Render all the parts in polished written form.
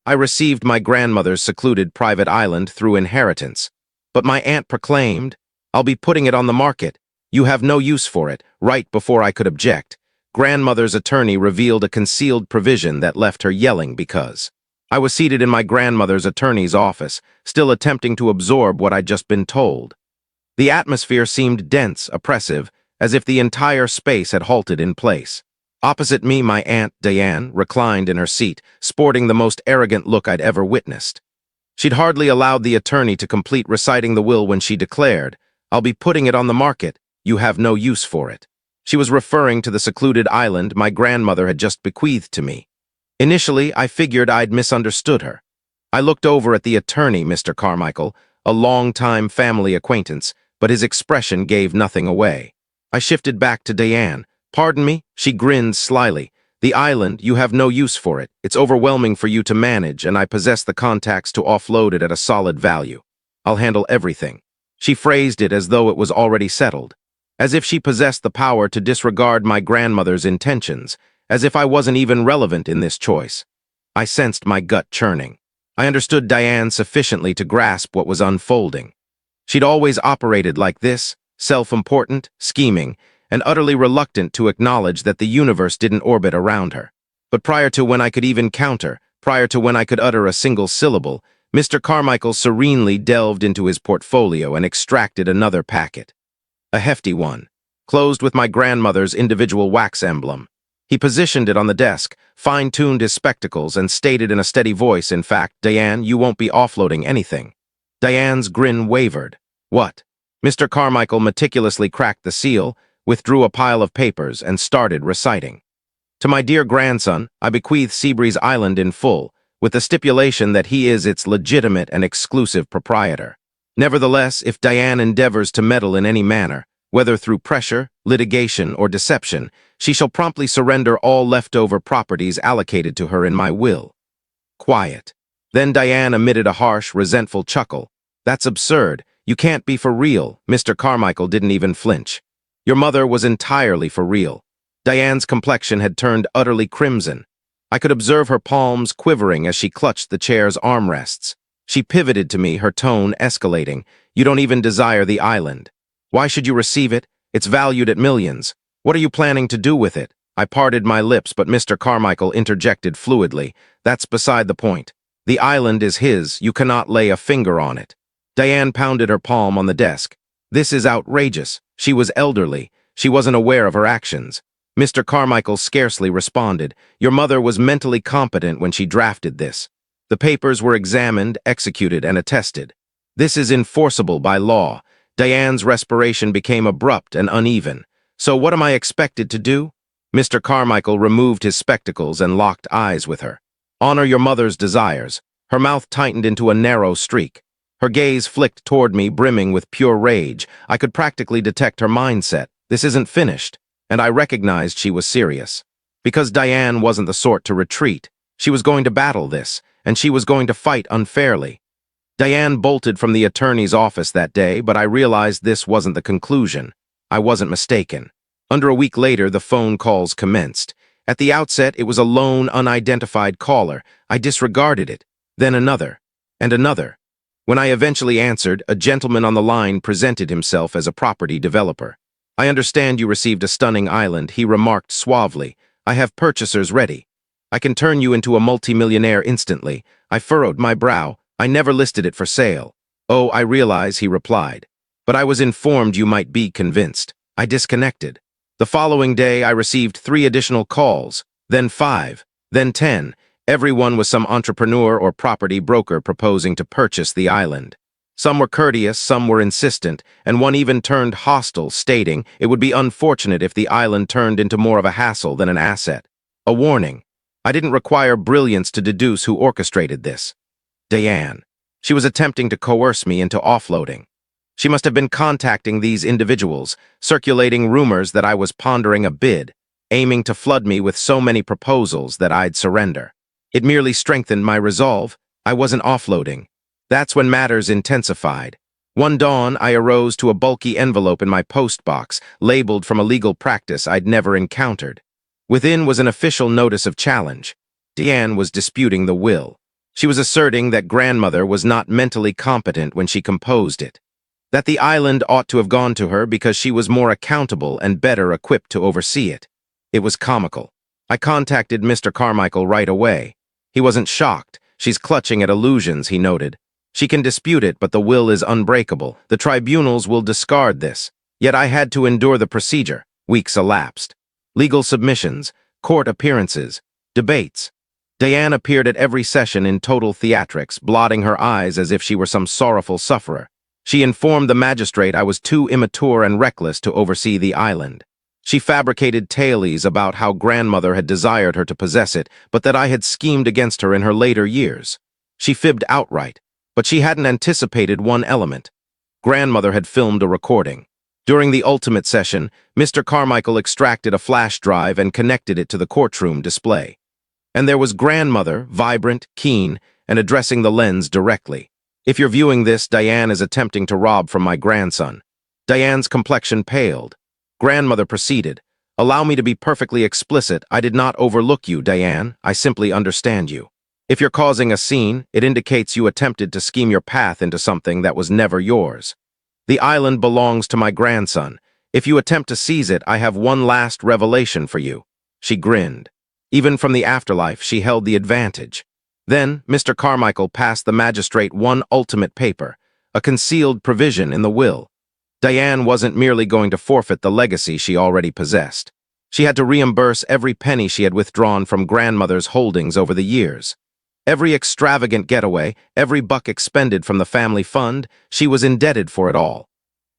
I received my grandmother's secluded private island through inheritance. But my aunt proclaimed, "I'll be putting it on the market. You have no use for it," right before I could object. Grandmother's attorney revealed a concealed provision that left her yelling because. I was seated in my grandmother's attorney's office, still attempting to absorb what I'd just been told. The atmosphere seemed dense, oppressive, as if the entire space had halted in place. Opposite me, my Aunt Diane reclined in her seat, sporting the most arrogant look I'd ever witnessed. She'd hardly allowed the attorney to complete reciting the will when she declared, "I'll be putting it on the market. You have no use for it." She was referring to the secluded island my grandmother had just bequeathed to me. Initially, I figured I'd misunderstood her. I looked over at the attorney, Mr. Carmichael, a long-time family acquaintance, but his expression gave nothing away. I shifted back to Diane. "Pardon me?" She grinned slyly. "The island, you have no use for it. It's overwhelming for you to manage, and I possess the contacts to offload it at a solid value. I'll handle everything." She phrased it as though it was already settled, as if she possessed the power to disregard my grandmother's intentions, as if I wasn't even relevant in this choice. I sensed my gut churning. I understood Diane sufficiently to grasp what was unfolding. She'd always operated like this, self-important, scheming, and utterly reluctant to acknowledge that the universe didn't orbit around her. But prior to when I could even counter, prior to when I could utter a single syllable, Mr. Carmichael serenely delved into his portfolio and extracted another packet. A hefty one, closed with my grandmother's individual wax emblem. He positioned it on the desk, fine-tuned his spectacles, and stated in a steady voice, "In fact, Diane, you won't be offloading anything." Diane's grin wavered. "What?" Mr. Carmichael meticulously cracked the seal, withdrew a pile of papers, and started reciting. "To my dear grandson, I bequeath Seabreeze Island in full, with the stipulation that he is its legitimate and exclusive proprietor. Nevertheless, if Diane endeavors to meddle in any manner, whether through pressure, litigation, or deception, she shall promptly surrender all leftover properties allocated to her in my will." Quiet. Then Diane emitted a harsh, resentful chuckle. "That's absurd. You can't be for real." Mr. Carmichael didn't even flinch. "Your mother was entirely for real." Diane's complexion had turned utterly crimson. I could observe her palms quivering as she clutched the chair's armrests. She pivoted to me, her tone escalating. "You don't even desire the island. Why should you receive it? It's valued at millions. What are you planning to do with it?" I parted my lips, but Mr. Carmichael interjected fluidly. "That's beside the point. The island is his. You cannot lay a finger on it." Diane pounded her palm on the desk. "This is outrageous." She was elderly. She wasn't aware of her actions. Mr. Carmichael scarcely responded. "Your mother was mentally competent when she drafted this. The papers were examined, executed, and attested. This is enforceable by law." Diane's respiration became abrupt and uneven. "So what am I expected to do?" Mr. Carmichael removed his spectacles and locked eyes with her. "Honor your mother's desires." Her mouth tightened into a narrow streak. Her gaze flicked toward me, brimming with pure rage. I could practically detect her mindset. This isn't finished. And I recognized she was serious. Because Diane wasn't the sort to retreat. She was going to battle this, and she was going to fight unfairly. Diane bolted from the attorney's office that day, but I realized this wasn't the conclusion. I wasn't mistaken. Under a week later, the phone calls commenced. At the outset, it was a lone, unidentified caller. I disregarded it. Then another, and another. When I eventually answered, a gentleman on the line presented himself as a property developer. "I understand you received a stunning island," he remarked suavely. "I have purchasers ready. I can turn you into a multimillionaire instantly." I furrowed my brow. "I never listed it for sale." "Oh, I realize," he replied. "But I was informed you might be convinced." I disconnected. The following day, I received 3 additional calls, then 5, then 10. Everyone was some entrepreneur or property broker proposing to purchase the island. Some were courteous, some were insistent, and one even turned hostile, stating it would be unfortunate if the island turned into more of a hassle than an asset. A warning. I didn't require brilliance to deduce who orchestrated this. Diane. She was attempting to coerce me into offloading. She must have been contacting these individuals, circulating rumors that I was pondering a bid, aiming to flood me with so many proposals that I'd surrender. It merely strengthened my resolve. I wasn't offloading. That's when matters intensified. One dawn, I arose to a bulky envelope in my post box, labeled from a legal practice I'd never encountered. Within was an official notice of challenge. Diane was disputing the will. She was asserting that grandmother was not mentally competent when she composed it, that the island ought to have gone to her because she was more accountable and better equipped to oversee it. It was comical. I contacted Mr. Carmichael right away. He wasn't shocked. She's clutching at illusions, he noted. She can dispute it, but the will is unbreakable. The tribunals will discard this. Yet I had to endure the procedure. Weeks elapsed. Legal submissions, court appearances, debates. Diane appeared at every session in total theatrics, blotting her eyes as if she were some sorrowful sufferer. She informed the magistrate I was too immature and reckless to oversee the island. She fabricated tales about how grandmother had desired her to possess it, but that I had schemed against her in her later years. She fibbed outright, but she hadn't anticipated one element. Grandmother had filmed a recording. During the ultimate session, Mr. Carmichael extracted a flash drive and connected it to the courtroom display. And there was grandmother, vibrant, keen, and addressing the lens directly. If you're viewing this, Diane is attempting to rob from my grandson. Diane's complexion paled. Grandmother proceeded. Allow me to be perfectly explicit. I did not overlook you, Diane. I simply understand you. If you're causing a scene, it indicates you attempted to scheme your path into something that was never yours. The island belongs to my grandson. If you attempt to seize it, I have one last revelation for you. She grinned. Even from the afterlife, she held the advantage. Then, Mr. Carmichael passed the magistrate one ultimate paper, a concealed provision in the will. Diane wasn't merely going to forfeit the legacy she already possessed. She had to reimburse every penny she had withdrawn from grandmother's holdings over the years. Every extravagant getaway, every buck expended from the family fund, she was indebted for it all.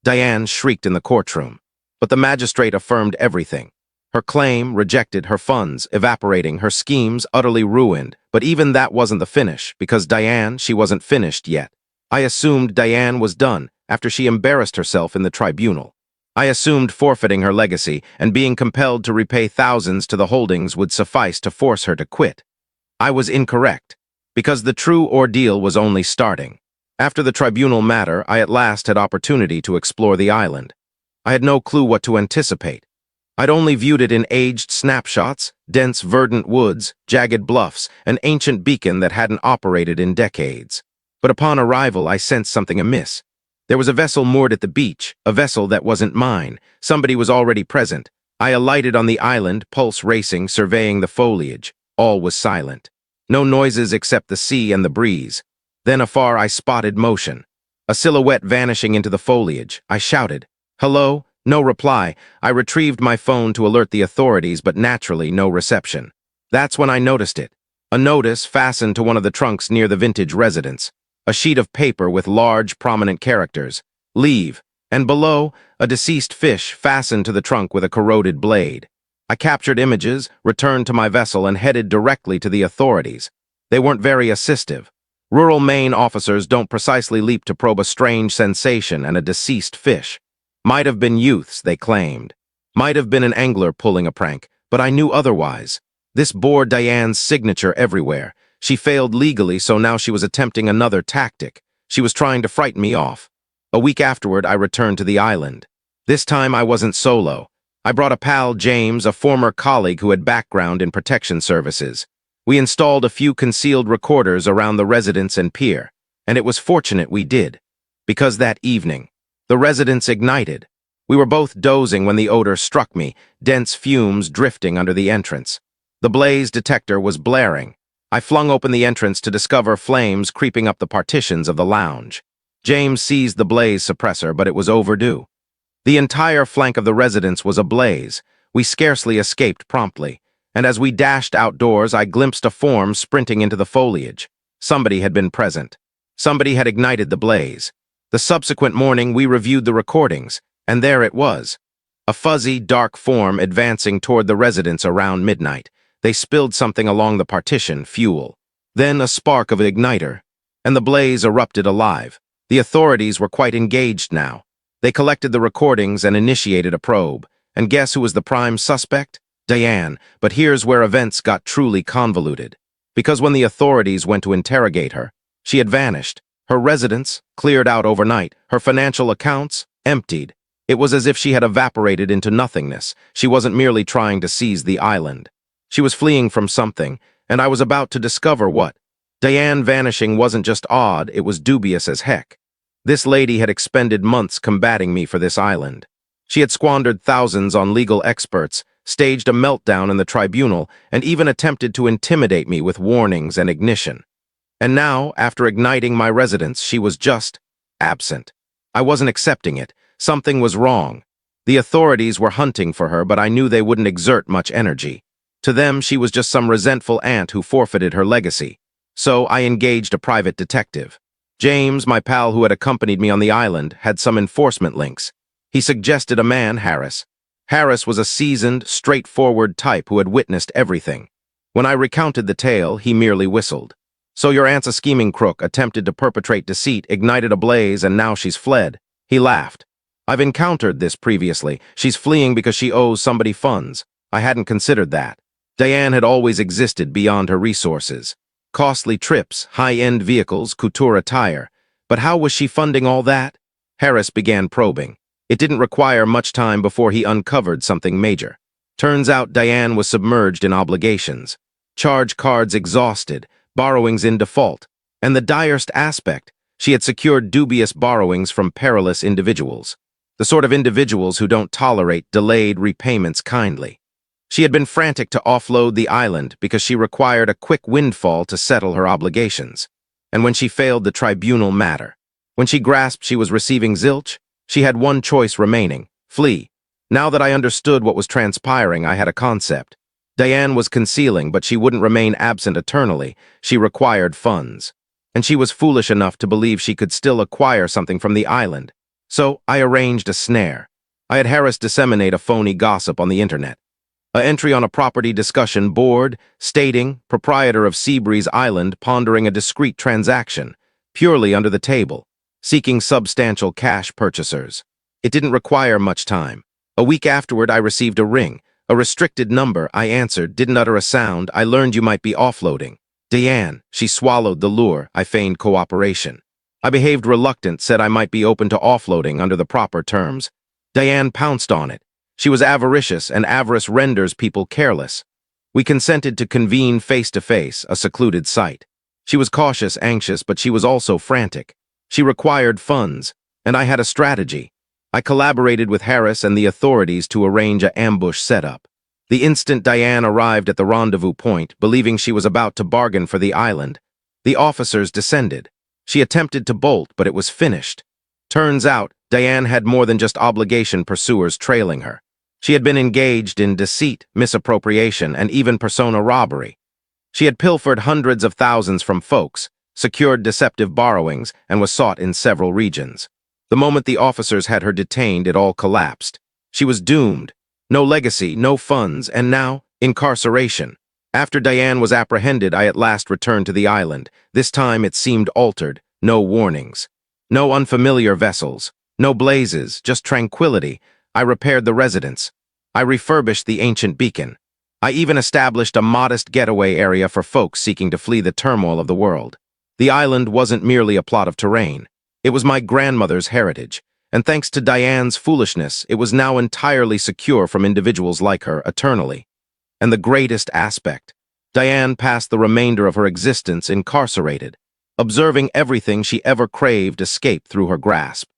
Diane shrieked in the courtroom, but the magistrate affirmed everything. Her claim rejected, her funds evaporating, her schemes utterly ruined. But even that wasn't the finish, because Diane, she wasn't finished yet. I assumed Diane was done after she embarrassed herself in the tribunal. I assumed forfeiting her legacy and being compelled to repay thousands to the holdings would suffice to force her to quit. I was incorrect, because the true ordeal was only starting. After the tribunal matter, I at last had opportunity to explore the island. I had no clue what to anticipate. I'd only viewed it in aged snapshots, dense verdant woods, jagged bluffs, an ancient beacon that hadn't operated in decades. But upon arrival, I sensed something amiss. There was a vessel moored at the beach, a vessel that wasn't mine. Somebody was already present. I alighted on the island, pulse racing, surveying the foliage. All was silent. No noises except the sea and the breeze. Then afar I spotted motion. A silhouette vanishing into the foliage. I shouted, "Hello?" No reply. I retrieved my phone to alert the authorities, but naturally no reception. That's when I noticed it. A notice fastened to one of the trunks near the vintage residence. A sheet of paper with large, prominent characters. Leave. And below, a deceased fish fastened to the trunk with a corroded blade. I captured images, returned to my vessel, and headed directly to the authorities. They weren't very assistive. Rural Maine officers don't precisely leap to probe a strange sensation and a deceased fish. Might have been youths, they claimed. Might have been an angler pulling a prank, but I knew otherwise. This bore Diane's signature everywhere. She failed legally, so now she was attempting another tactic. She was trying to frighten me off. A week afterward, I returned to the island. This time I wasn't solo. I brought a pal, James, a former colleague who had background in protection services. We installed a few concealed recorders around the residence and pier, and it was fortunate we did, because that evening, the residence ignited. We were both dozing when the odor struck me, dense fumes drifting under the entrance. The blaze detector was blaring. I flung open the entrance to discover flames creeping up the partitions of the lounge. James seized the blaze suppressor, but it was overdue. The entire flank of the residence was ablaze. We scarcely escaped promptly, and as we dashed outdoors, I glimpsed a form sprinting into the foliage. Somebody had been present. Somebody had ignited the blaze. The subsequent morning, we reviewed the recordings, and there it was. A fuzzy, dark form advancing toward the residence around midnight. They spilled something along the partition, fuel. Then a spark of an igniter, and the blaze erupted alive. The authorities were quite engaged now. They collected the recordings and initiated a probe. And guess who was the prime suspect? Diane. But here's where events got truly convoluted. Because when the authorities went to interrogate her, she had vanished. Her residence, cleared out overnight. Her financial accounts, emptied. It was as if she had evaporated into nothingness. She wasn't merely trying to seize the island. She was fleeing from something, and I was about to discover what. Diane vanishing wasn't just odd, it was dubious as heck. This lady had expended months combating me for this island. She had squandered thousands on legal experts, staged a meltdown in the tribunal, and even attempted to intimidate me with warnings and ignition. And now, after igniting my residence, she was just absent. I wasn't accepting it. Something was wrong. The authorities were hunting for her, but I knew they wouldn't exert much energy. To them, she was just some resentful aunt who forfeited her legacy. So I engaged a private detective. James, my pal who had accompanied me on the island, had some enforcement links. He suggested a man, Harris. Harris was a seasoned, straightforward type who had witnessed everything. When I recounted the tale, he merely whistled. So your aunt's a scheming crook, attempted to perpetrate deceit, ignited a blaze, and now she's fled. He laughed. I've encountered this previously. She's fleeing because she owes somebody funds. I hadn't considered that. Diane had always existed beyond her resources. Costly trips, high-end vehicles, couture attire. But how was she funding all that? Harris began probing. It didn't require much time before he uncovered something major. Turns out Diane was submerged in obligations. Charge cards exhausted, borrowings in default. And the direst aspect, she had secured dubious borrowings from perilous individuals. The sort of individuals who don't tolerate delayed repayments kindly. She had been frantic to offload the island because she required a quick windfall to settle her obligations. And when she failed the tribunal matter, when she grasped she was receiving zilch, she had one choice remaining: flee. Now that I understood what was transpiring, I had a concept. Diane was concealing, but she wouldn't remain absent eternally. She required funds. And she was foolish enough to believe she could still acquire something from the island. So I arranged a snare. I had Harris disseminate a phony gossip on the internet. An entry on a property discussion board stating proprietor of Seabreeze Island pondering a discreet transaction, purely under the table, seeking substantial cash purchasers. It didn't require much time. A week afterward, I received a ring. A restricted number. I answered, didn't utter a sound. I learned you might be offloading. Diane. She swallowed the lure. I feigned cooperation. I behaved reluctant, said I might be open to offloading under the proper terms. Diane pounced on it. She was avaricious, and avarice renders people careless. We consented to convene face-to-face, a secluded site. She was cautious, anxious, but she was also frantic. She required funds, and I had a strategy. I collaborated with Harris and the authorities to arrange an ambush setup. The instant Diane arrived at the rendezvous point, believing she was about to bargain for the island, the officers descended. She attempted to bolt, but it was finished. Turns out, Diane had more than just obligation pursuers trailing her. She had been engaged in deceit, misappropriation, and even persona robbery. She had pilfered hundreds of thousands from folks, secured deceptive borrowings, and was sought in several regions. The moment the officers had her detained, it all collapsed. She was doomed. No legacy, no funds, and now, incarceration. After Diane was apprehended, I at last returned to the island. This time it seemed altered. No warnings. No unfamiliar vessels. No blazes, just tranquility. I repaired the residence. I refurbished the ancient beacon. I even established a modest getaway area for folks seeking to flee the turmoil of the world. The island wasn't merely a plot of terrain. It was my grandmother's heritage, and thanks to Diane's foolishness, it was now entirely secure from individuals like her eternally. And the greatest aspect, Diane passed the remainder of her existence incarcerated, observing everything she ever craved escape through her grasp.